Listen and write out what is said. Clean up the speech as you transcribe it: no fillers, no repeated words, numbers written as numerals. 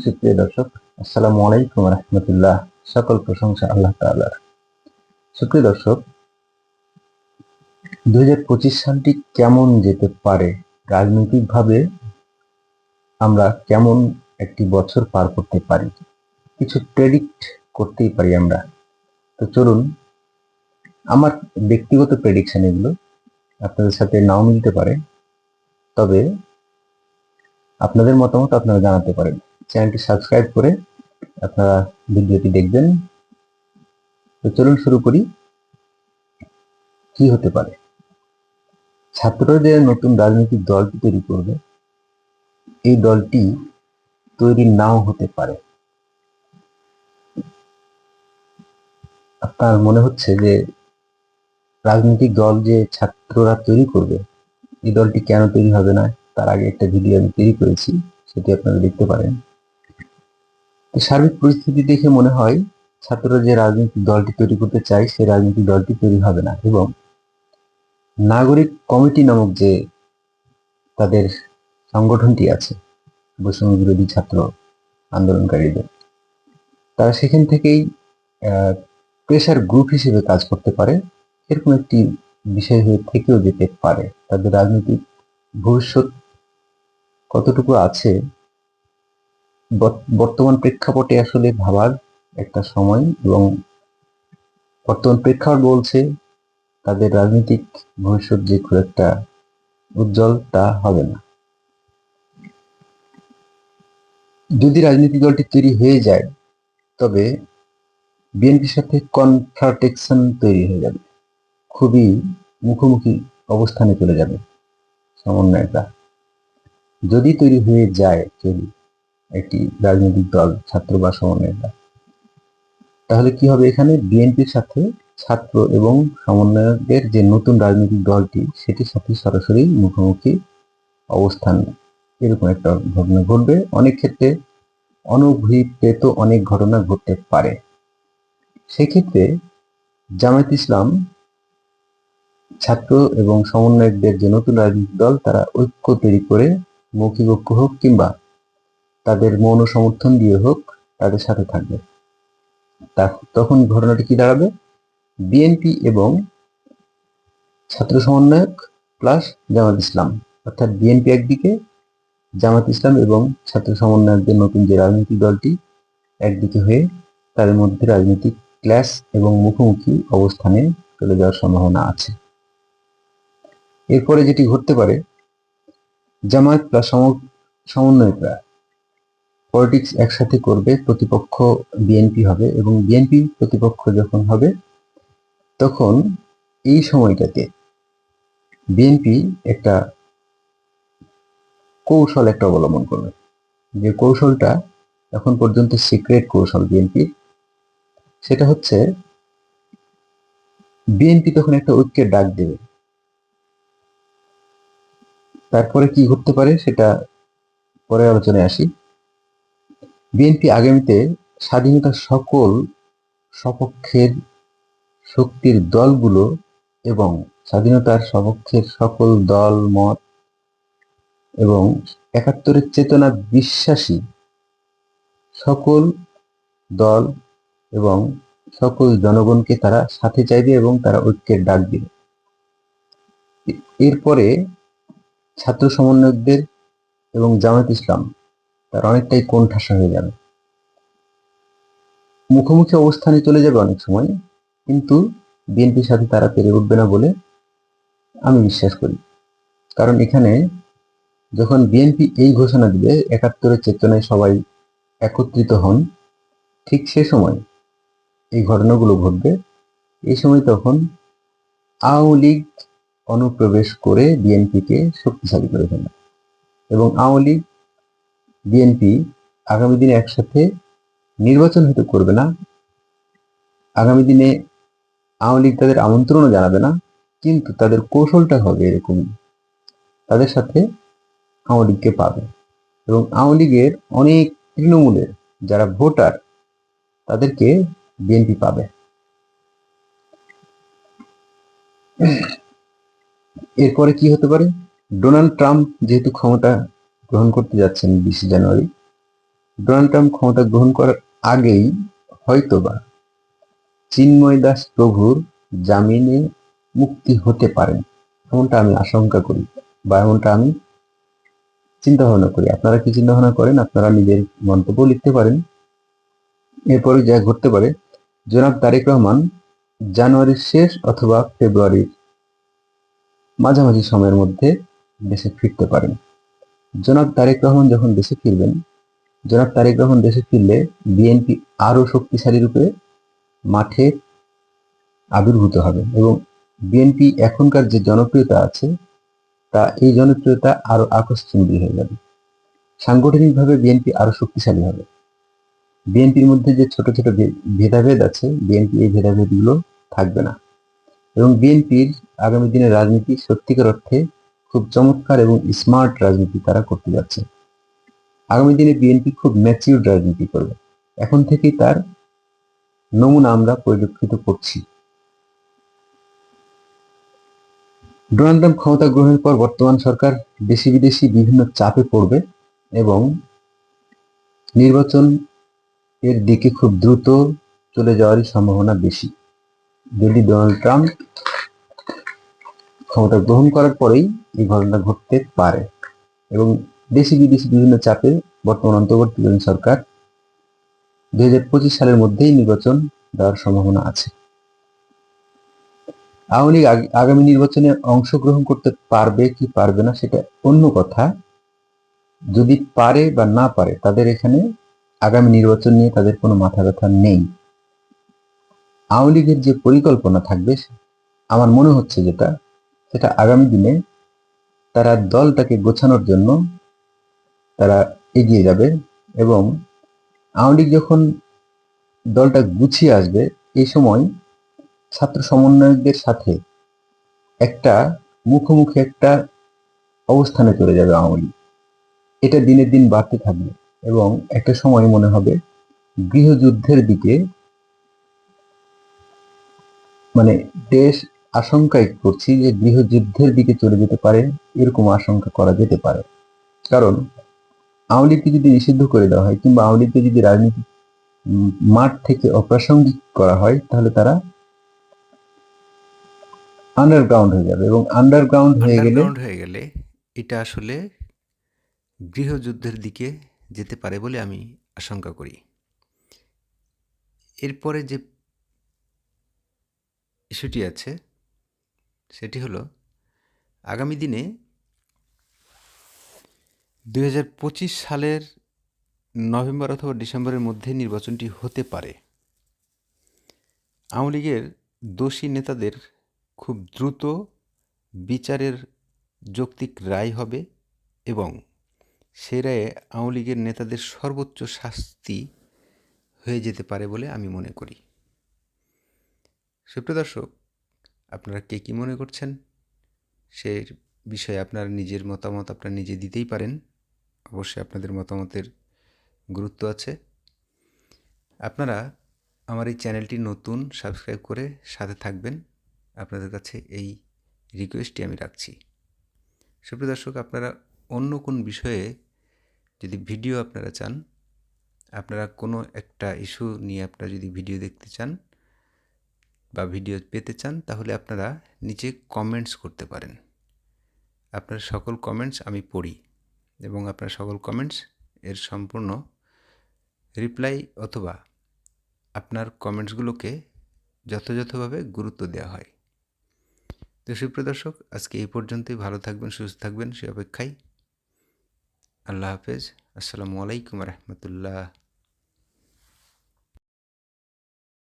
সুপ্রিয় দর্শক, আসসালামু আলাইকুম রহমতুল্লাহ। সকল প্রশংসা আল্লাহ তাআলার। সুপ্রিয় দর্শক, 2025 সালটি কেমন যেতে পারে, রাজনৈতিকভাবে আমরা কেমন একটি বছর পার করতে পারি, কিছু প্রেডিক্ট করতেই পারি আমরা। তো চলুন, আমার ব্যক্তিগত প্রেডিকশন এগুলো, আপনাদের সাথে নাও মিলতে পারে, তবে আপনাদের মতামত আপনারা জানাতে পারেন। চ্যানেলটি সাবস্ক্রাইব করে আপনারা ভিডিওটি দেখবেন। তো চলুন শুরু করি। কি হতে পারে? ছাত্ররা যে নতুন রাজনৈতিক দলটি তৈরি করবে, এই দলটি তৈরি নাও হতে পারে। আপনার মনে হচ্ছে যে রাজনৈতিক দল যে ছাত্ররা তৈরি করবে, এই দলটি কেন তৈরি হবে না, তার আগে একটা ভিডিও আমি তৈরি করেছি, সেটি আপনারা দেখতে পারেন। তো সার্বিক পরিস্থিতি দেখে মনে হয় ছাত্ররা যে রাজনৈতিক দলটি তৈরি করতে চায়, সেই রাজনৈতিক দলটি তৈরি হবে না, এবং নাগরিক কমিটি নামক যে তাদের সংগঠনটি আছে, বৈষম্য বিরোধী ছাত্র আন্দোলনকারীদের, তারা সেখান থেকেই প্রেশার গ্রুপ হিসেবে কাজ করতে পারে। এরকম একটি বিষয় হয়ে থেকেও যেতে পারে। তাদের রাজনৈতিক ভবিষ্যৎ কতটুকু আছে বর্তমান প্রেক্ষাপটে আসলে ভাবার একটা সময়, এবং বর্তমান প্রেক্ষাপট বলছে তাদের রাজনৈতিক ভবিষ্যৎ যে খুব একটা উজ্জ্বল তা হবে না। যদি রাজনৈতিক দলটি তৈরি হয়ে যায়, তবে বিএনপির সাথে কনফ্রন্টেশন তৈরি হয়ে যাবে, খুবই মুখোমুখি অবস্থানে চলে যাবে সমন্বয়করা। যদি তৈরি হয়ে যায় যদি একটি রাজনৈতিক দল, ছাত্র বা সমন্বয়করা, তাহলে কি হবে? এখানে বিএনপির সাথে ছাত্র এবং সমন্বয়কদের যে নতুন রাজনৈতিক দলটি, সেটির সাথে সরাসরি মুখোমুখি অবস্থান, এরকম একটা ঘটনা ঘটবে। অনেক ক্ষেত্রে অনভিপ্রেত অনেক ঘটনা ঘটতে পারে। সেক্ষেত্রে জামায়াত ইসলাম, ছাত্র এবং সমন্বয়কদের যে নতুন রাজনৈতিক দল, তারা ঐক্য তৈরি করে, মৌখিক ঐক্য হোক কিংবা তাদের মৌন সমর্থন দিয়ে হোক, তাদের সাথে থাকবে। তখন ঘটনাটি কি দাঁড়াবে? বিএনপি এবং ছাত্র সমন্বয়ক প্লাস জামাত ইসলাম, অর্থাৎ বিএনপি একদিকে, জামাত ইসলাম এবং ছাত্র সমন্বয়কদের নতুন যে রাজনৈতিক দলটি একদিকে হয়ে তাদের মধ্যে রাজনৈতিক ক্ল্যাশ এবং মুখোমুখি অবস্থানে চলে যাওয়ার সম্ভাবনা আছে। এরপরে যেটি ঘটতে পারে, জামায়াত প্লাস সমন্বয়করা পলিটিক্স একসাথে করবে, প্রতিপক্ষ বিএনপি হবে, এবং বিএনপি প্রতিপক্ষ যখন হবে, তখন এই সময়টাতে বিএনপি একটা কৌশল অবলম্বন করবে, যে কৌশলটা এখন পর্যন্ত সিক্রেট কৌশল বিএনপির। সেটা হচ্ছে, বিএনপি তখন একটা ঐক্যের ডাক দেবে। তারপরে কি ঘটতে পারে সেটা পরে আলোচনায় আসি। বিএনপি আগামীতে স্বাধীনতার সকল সপক্ষের শক্তির দলগুলো এবং স্বাধীনতার সপক্ষের সকল দল মত এবং একাত্তরের চেতনা বিশ্বাসী সকল দল এবং সকল জনগণকে তারা সাথে চাইবে এবং তারা ঐক্যের ডাক দিবে। এরপরে ছাত্র সমন্বয়কদের এবং জামায়াত ইসলাম তার অনেকটাই কোণঠাসা হয়ে যাবে, মুখোমুখি অবস্থানে চলে যাবে অনেক সময়, কিন্তু বিএনপির সাথে তারা পেরে উঠবে না বলে আমি বিশ্বাস করি। কারণ এখানে যখন বিএনপি এই ঘোষণা দিবে, একাত্তরের চেতনায় সবাই একত্রিত হন, ঠিক সে সময় এই ঘটনাগুলো ঘটবে। এই সময় তখন আওয়ামী লীগ অনুপ্রবেশ করে বিএনপিকে শক্তিশালী করে ফেলে, এবং আওয়ামী লীগ বিএনপি আগামী দিনে একসাথে নির্বাচন হয়তো করবে না, আগামী দিনে আওয়ামী লীগ তাদের আমন্ত্রণও জানাবে না, কিন্তু তাদের কৌশলটা হবে এরকম, তাদের সাথে আওয়ামী লীগকে পাবে, এবং আওয়ামী লীগের অনেক তৃণমূলের যারা ভোটার, তাদেরকে বিএনপি পাবে। এরপরে কি হতে পারে? ডোনাল্ড ট্রাম্প যেহেতু ক্ষমতা গ্রহণ করতে যাচ্ছেন 20 জানুয়ারি, ডোনাল্ড ট্রাম্প ক্ষমতা গ্রহণ করার আগেই হয়তোবা চিন্ময় দাস প্রভুর জামিনে মুক্তি হতে পারেন, এমনটা আমি আশঙ্কা করি বা এমনটা আমি চিন্তা ভাবনা করি। আপনারা কি চিন্তা ভাবনা করেন? আপনারা নিজের মন্তব্য লিখতে পারেন। এরপরে যা ঘটতে পারে, জনাব তারেক রহমান জানুয়ারির শেষ অথবা ফেব্রুয়ারির মাঝামাঝি সময়ের মধ্যে দেশে ফিরতে পারেন। জনাব তারেক রহমান যখন দেশে ফিরবেন, জনাব তারেক রহমান দেশে ফিরলে বিএনপি আরো শক্তিশালী রূপে মাঠে আবির্ভূত হবে এবং বিএনপি এখনকার যে জনপ্রিয়তা আছে তা এই জনপ্রিয়তা আরো আকর্ষণীয় হয়ে যাবে। সাংগঠনিকভাবে বিএনপি আরো শক্তিশালী হবে। বিএনপির মধ্যে যে ছোট ছোট ভেদাভেদ আছে, বিএনপি এই ভেদাভেদগুলো থাকবে না এবং বিএনপির আগামী দিনের রাজনীতি সত্যিকার অর্থে খুব চমৎকার এবং স্মার্ট রাজনীতি তারা করতে যাচ্ছে। আগামী দিনে বিএনপি খুব ম্যাচিউরড রাজনীতি করবে। এখন থেকেই তার নমুনা আমরা পরিলক্ষিত করছি। ডোনাল্ড ট্রাম্প ক্ষমতা গ্রহণের পর বর্তমান সরকার দেশি বিদেশি বিভিন্ন চাপে পড়বে এবং নির্বাচন এর দিকে খুব দ্রুত চলে যাওয়ারই সম্ভাবনা বেশি, যদি ডোনাল্ড ট্রাম্প ক্ষমতা গ্রহণ করার পরেই এই ঘটনা ঘটতে পারে এবং দেশি বিদেশি বিভিন্ন চাপে বর্তমান অন্তর্বর্তীকালীন সরকার 2025 সালের মধ্যেই নির্বাচন দেওয়ার সম্ভাবনা আছে। আওয়ামী লীগ আগামী নির্বাচনে অংশগ্রহণ করতে পারবে কি পারবে না সেটা অন্য কথা। যদি পারে বা না পারে, তাদের এখানে আগামী নির্বাচন নিয়ে তাদের কোনো মাথা ব্যথা নেই। আওয়ামী লীগের যে পরিকল্পনা থাকবে, আমার মনে হচ্ছে সেটা আগামী দিনে তারা দলটাকে গোছানোর জন্য তারা এগিয়ে যাবে এবং আওয়ামী লীগ যখন দলটা গুছিয়ে আসবে, এই সময় ছাত্র সমন্বয়কদের সাথে একটা মুখোমুখি একটা অবস্থানে চলে যাবে আওয়ামী লীগ। এটা দিনের দিন বাড়তে থাকবে এবং একটা সময় মনে হবে গৃহযুদ্ধের দিকে, মানে দেশ আশঙ্কায় করছি যে গৃহযুদ্ধের দিকে চলে যেতে পারে, এরকম আশঙ্কা করা যেতে পারে। কারণ আওয়ামী লীগকে যদি নিষিদ্ধ করে দেওয়া হয় কিংবা আওয়ামী লীগকে যদি রাজনীতি মাঠ থেকে অপ্রাসঙ্গিক করা হয়, তাহলে তারা আন্ডারগ্রাউন্ড হয়ে যাবে এবং আন্ডারগ্রাউন্ড হয়ে গেলে এটা আসলে গৃহযুদ্ধের দিকে যেতে পারে বলে আমি আশঙ্কা করি। এরপরে যে ইস্যুটি আছে সেটি হলো আগামী দিনে 2025 সালের নভেম্বর অথবা ডিসেম্বরের মধ্যে নির্বাচনটি হতে পারে। আওয়ামী লীগের দোষী নেতাদের খুব দ্রুত বিচারের যৌক্তিক রায় হবে এবং সেই রায়ে আওয়ামী লীগের নেতাদের সর্বোচ্চ শাস্তি হয়ে যেতে পারে বলে আমি মনে করি। সুপ্রিয় দর্শক, আপনারা কে কী মনে করছেন সে বিষয়ে আপনার নিজের মতামত আপনারা নিজে দিতেই পারেন। অবশ্যই আপনাদের মতামতের গুরুত্ব আছে। আপনারা আমার এই চ্যানেলটি নতুন, সাবস্ক্রাইব করে সাথে থাকবেন, আপনাদের কাছে এই রিকোয়েস্টটি আমি রাখছি। সুপ্রিয় দর্শক, আপনারা অন্য কোন বিষয়ে যদি ভিডিও আপনারা চান, আপনারা কোনো একটা ইস্যু নিয়ে আপনারা যদি ভিডিও দেখতে চান বা ভিডিও পেতে চান, তাহলে আপনারা নিচে কমেন্টস করতে পারেন। আপনার সকল কমেন্টস আমি পড়ি এবং আপনার সকল কমেন্টস এর সম্পূর্ণ রিপ্লাই অথবা আপনার কমেন্টসগুলোকে যথাযথভাবে গুরুত্ব দেওয়া হয়। তো সুপ্রিয় দর্শক, আজকে এই পর্যন্তই। ভালো থাকবেন, সুস্থ থাকবেন সে অপেক্ষায়। আল্লাহ হাফেজ। আসসালামু আলাইকুম রহমতুল্লাহ।